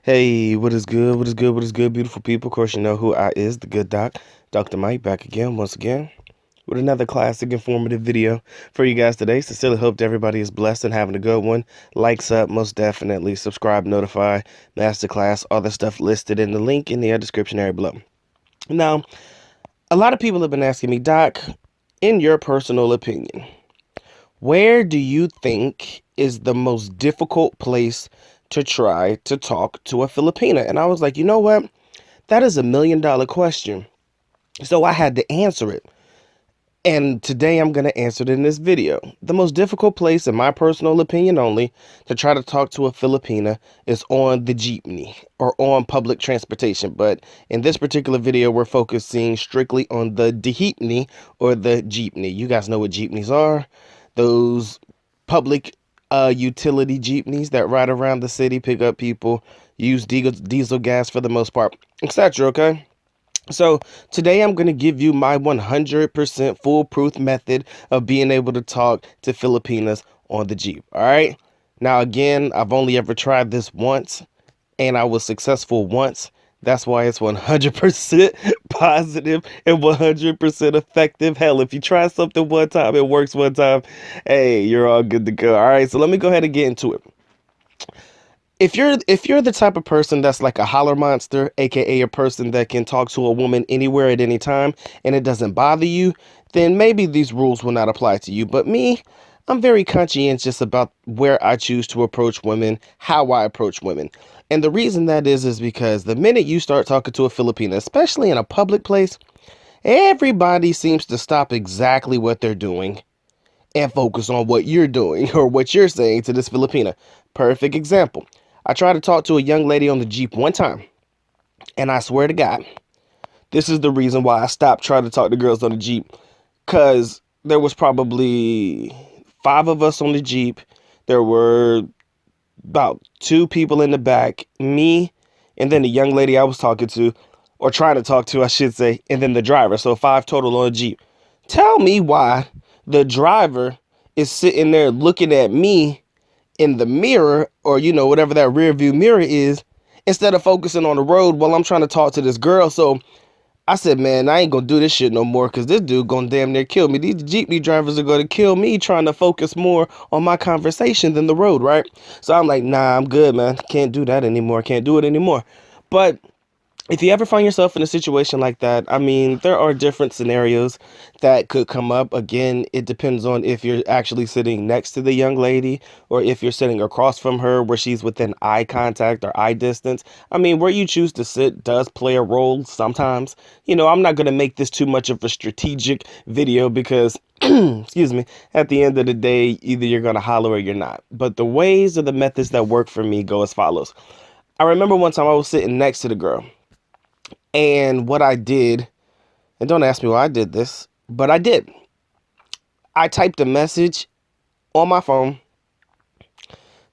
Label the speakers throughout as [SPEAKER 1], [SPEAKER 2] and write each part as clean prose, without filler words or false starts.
[SPEAKER 1] Hey, what is good? What is good? What is good, beautiful people? Of course, you know who I is, the good doc, Dr. Mike, back again, once again, with another classic informative video for you guys today. Sincerely hope that everybody is blessed and having a good one. Likes up, most definitely. Subscribe, notify, masterclass, all the stuff listed in the link in the description area below. Now, a lot of people have been asking me, Doc, in your personal opinion, where do you think is the most difficult place to try to talk to a Filipina? And I was like, you know what? That is $1 million question. So I had to answer it. And today I'm going to answer it in this video. The most difficult place, in my personal opinion only, to try to talk to a Filipina is on the jeepney or on public transportation. But in this particular video, we're focusing strictly on the jeepney or the jeepney. You guys know what jeepneys are. Those public utility jeepneys that ride around the city, pick up people, use diesel gas for the most part, etc. Okay? So today I'm going to give you my 100% foolproof method of being able to talk to Filipinas on the Jeep. All right. Now, again, I've only ever tried this once and I was successful once. That's why it's 100% positive and 100% effective. Hell, if you try something one time, it works one time. Hey, you're all good to go. All right. So let me go ahead and get into it. If you're the type of person that's like a holler monster, aka a person that can talk to a woman anywhere at any time and it doesn't bother you, then maybe these rules will not apply to you. But me, I'm very conscientious about where I choose to approach women, how I approach women. And the reason that is because the minute you start talking to a Filipina, especially in a public place, everybody seems to stop exactly what they're doing and focus on what you're doing or what you're saying to this Filipina. Perfect example. I tried to talk to a young lady on the Jeep one time, and I swear to God, this is the reason why I stopped trying to talk to girls on the Jeep. Because there was probably 5 of us on the Jeep. There were about 2 people in the back, me, and then the young lady I was talking to, or trying to talk to, I should say, and then the driver. So 5 total on the Jeep. Tell me why the driver is sitting there looking at me in the mirror, or whatever that rear view mirror is, instead of focusing on the road while I'm trying to talk to this girl. So I said, man, I ain't gonna do this shit no more, because this dude gonna damn near kill me. These jeepney drivers are gonna kill me trying to focus more on my conversation than the road, right? So I'm like, nah, I'm good, man. Can't do that anymore. Can't do it anymore. But if you ever find yourself in a situation like that, I mean, there are different scenarios that could come up. Again, it depends on if you're actually sitting next to the young lady or if you're sitting across from her where she's within eye contact or eye distance. I mean, where you choose to sit does play a role sometimes. I'm not going to make this too much of a strategic video because, excuse me, at the end of the day, either you're going to holler or you're not. But the ways or the methods that work for me go as follows. I remember one time I was sitting next to the girl. And what I did, and don't ask me why I did this, but I did. I typed a message on my phone,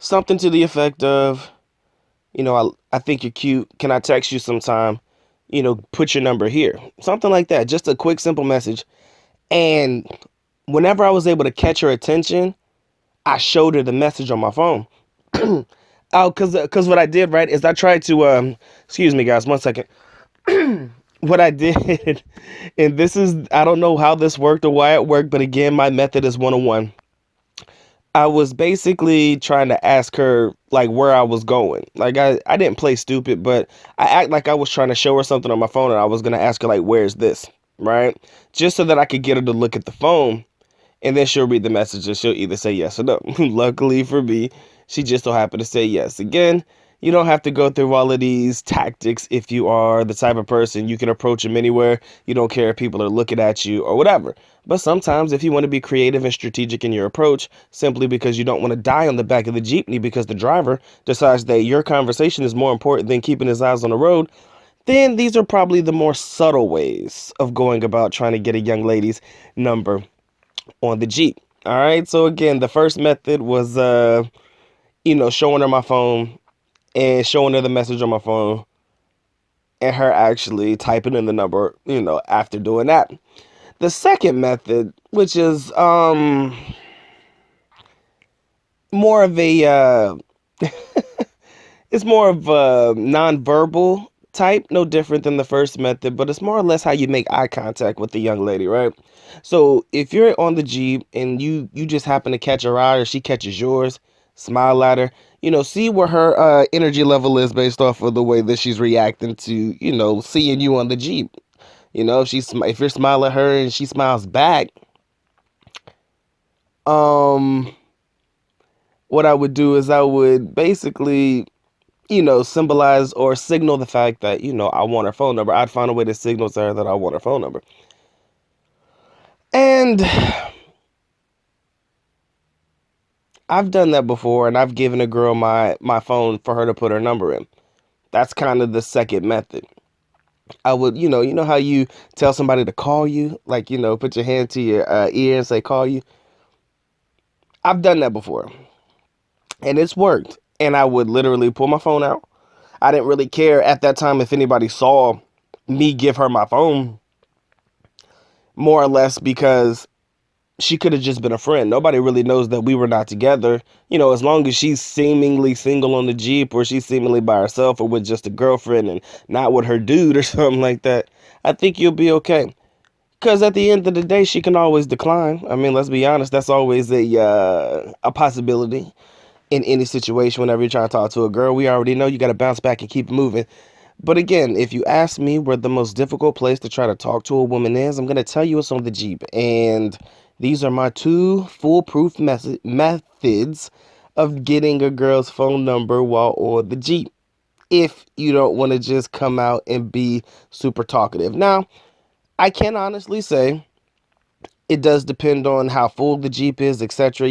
[SPEAKER 1] something to the effect of, I think you're cute. Can I text you sometime? Put your number here. Something like that. Just a quick, simple message. And whenever I was able to catch her attention, I showed her the message on my phone. Oh, because what I did, right, is I tried to, excuse me, guys, one second. What I did, and this is, I don't know how this worked or why it worked, but again, my method is 101. I was basically trying to ask her like where I was going. Like I didn't play stupid, but I act like I was trying to show her something on my phone and I was gonna ask her like, where's this? Right? Just so that I could get her to look at the phone and then she'll read the message and she'll either say yes or no. Luckily for me, she just so happened to say yes. Again, you don't have to go through all of these tactics if you are the type of person you can approach them anywhere. You don't care if people are looking at you or whatever. But sometimes if you want to be creative and strategic in your approach, simply because you don't want to die on the back of the jeepney because the driver decides that your conversation is more important than keeping his eyes on the road, then these are probably the more subtle ways of going about trying to get a young lady's number on the Jeep. All right. So again, the first method was, showing her my phone and showing her the message on my phone and her actually typing in the number, after doing that. The second method, which is, more of a, It's more of a nonverbal type, no different than the first method, but it's more or less how you make eye contact with the young lady, right? So if you're on the Jeep and you just happen to catch her eye or she catches yours, smile at her, see where her energy level is based off of the way that she's reacting to, seeing you on the Jeep. If you're smiling at her and she smiles back, um, what I would do is I would basically symbolize or signal the fact that, I want her phone number. I'd find a way to signal to her that I want her phone number. And I've done that before, and I've given a girl my phone for her to put her number in. That's kind of the second method. I would, how you tell somebody to call you, like, put your hand to your ear and say, call you. I've done that before, and it's worked. And I would literally pull my phone out. I didn't really care at that time if anybody saw me give her my phone, more or less because she could have just been a friend. Nobody really knows that we were not together. As long as she's seemingly single on the Jeep or she's seemingly by herself or with just a girlfriend and not with her dude or something like that, I think you'll be okay. Because at the end of the day, she can always decline. I mean, let's be honest, that's always a possibility in any situation. Whenever you're trying to talk to a girl, we already know you got to bounce back and keep moving. But again, if you ask me where the most difficult place to try to talk to a woman is, I'm going to tell you it's on the Jeep. And these are my two foolproof methods of getting a girl's phone number while on the Jeep. If you don't want to just come out and be super talkative. Now, I can honestly say it does depend on how full the Jeep is, etc.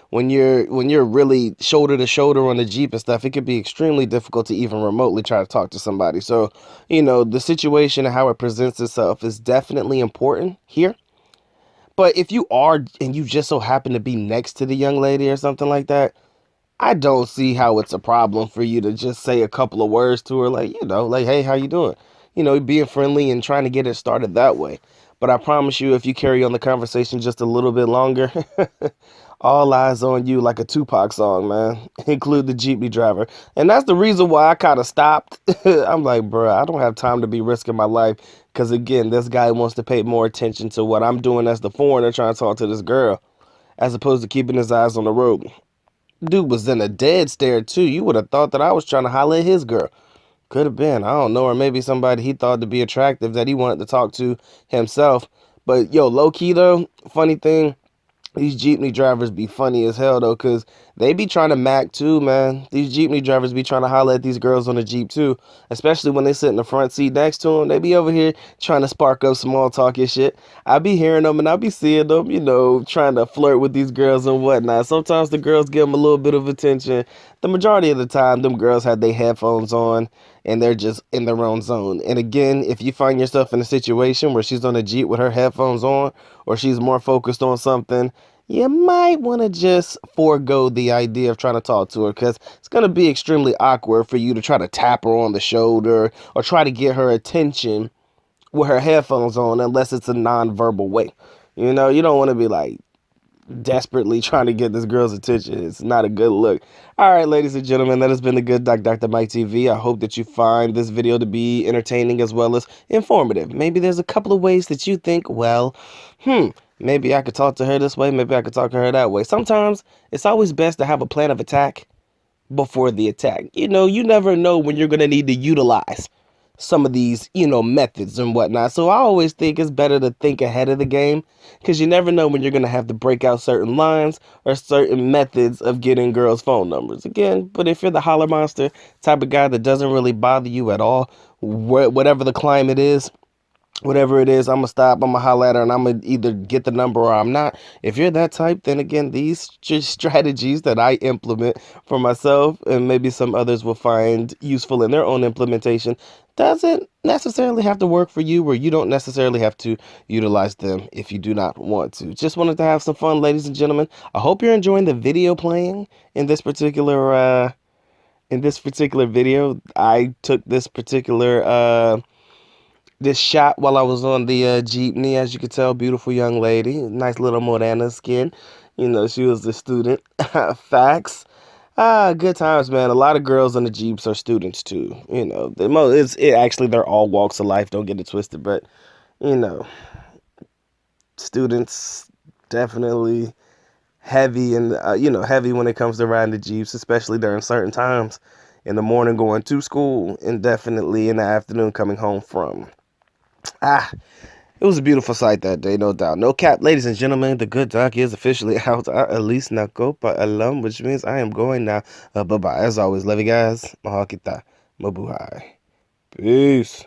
[SPEAKER 1] When you're really shoulder to shoulder on the Jeep and stuff, it could be extremely difficult to even remotely try to talk to somebody. So, the situation and how it presents itself is definitely important here. But if you are and you just so happen to be next to the young lady or something like that, I don't see how it's a problem for you to just say a couple of words to her, like, hey, how you doing? Being friendly and trying to get it started that way. But I promise you, if you carry on the conversation just a little bit longer, all eyes on you like a Tupac song, man. Include the jeepney driver. And that's the reason why I kind of stopped. I'm like, bro, I don't have time to be risking my life. Because again, this guy wants to pay more attention to what I'm doing as the foreigner trying to talk to this girl, as opposed to keeping his eyes on the road. Dude was in a dead stare too. You would have thought that I was trying to holler at his girl. Could have been. I don't know. Or maybe somebody he thought to be attractive that he wanted to talk to himself. But yo, low key though, funny thing, these jeepney drivers be funny as hell though, cause they be trying to mac too, man. These jeepney drivers be trying to holler at these girls on the Jeep too, especially when they sit in the front seat next to them. They be over here trying to spark up small talk and shit. I be hearing them and I be seeing them, trying to flirt with these girls and whatnot. Sometimes the girls give them a little bit of attention. The majority of the time, them girls have their headphones on and they're just in their own zone. And again, if you find yourself in a situation where she's on a Jeep with her headphones on or she's more focused on something, you might want to just forego the idea of trying to talk to her because it's going to be extremely awkward for you to try to tap her on the shoulder or try to get her attention with her headphones on unless it's a non-verbal way. You don't want to be like desperately trying to get this girl's attention. It's not a good look. All right, ladies and gentlemen, that has been the Good Dr. Mike TV. I hope that you find this video to be entertaining as well as informative. Maybe there's a couple of ways that you think, well, maybe I could talk to her this way. Maybe I could talk to her that way. Sometimes it's always best to have a plan of attack before the attack. You never know when you're going to need to utilize some of these, methods and whatnot. So I always think it's better to think ahead of the game because you never know when you're going to have to break out certain lines or certain methods of getting girls' phone numbers. Again, but if you're the holler monster type of guy that doesn't really bother you at all, whatever the climate is, whatever it is, I'm going to stop, I'm going to holler at her, and I'm going to either get the number or I'm not. If you're that type, then again, these strategies that I implement for myself and maybe some others will find useful in their own implementation doesn't necessarily have to work for you, or you don't necessarily have to utilize them if you do not want to. Just wanted to have some fun, ladies and gentlemen. I hope you're enjoying the video playing in this particular video. I took this shot while I was on the jeepney. As you can tell, beautiful young lady, nice little morena skin. She was the student. Facts. Good times, man. A lot of girls on the Jeeps are students too. It's actually they're all walks of life. Don't get it twisted, but you know, students definitely heavy and heavy when it comes to riding the Jeeps, especially during certain times in the morning going to school, and definitely in the afternoon coming home from. Ah, it was a beautiful sight that day, no doubt. No cap, ladies and gentlemen, the good doc is officially out. At least na copa alum, which means I am going now. Bye bye. As always, love you guys. Mahal kita. Mabuhay. Peace.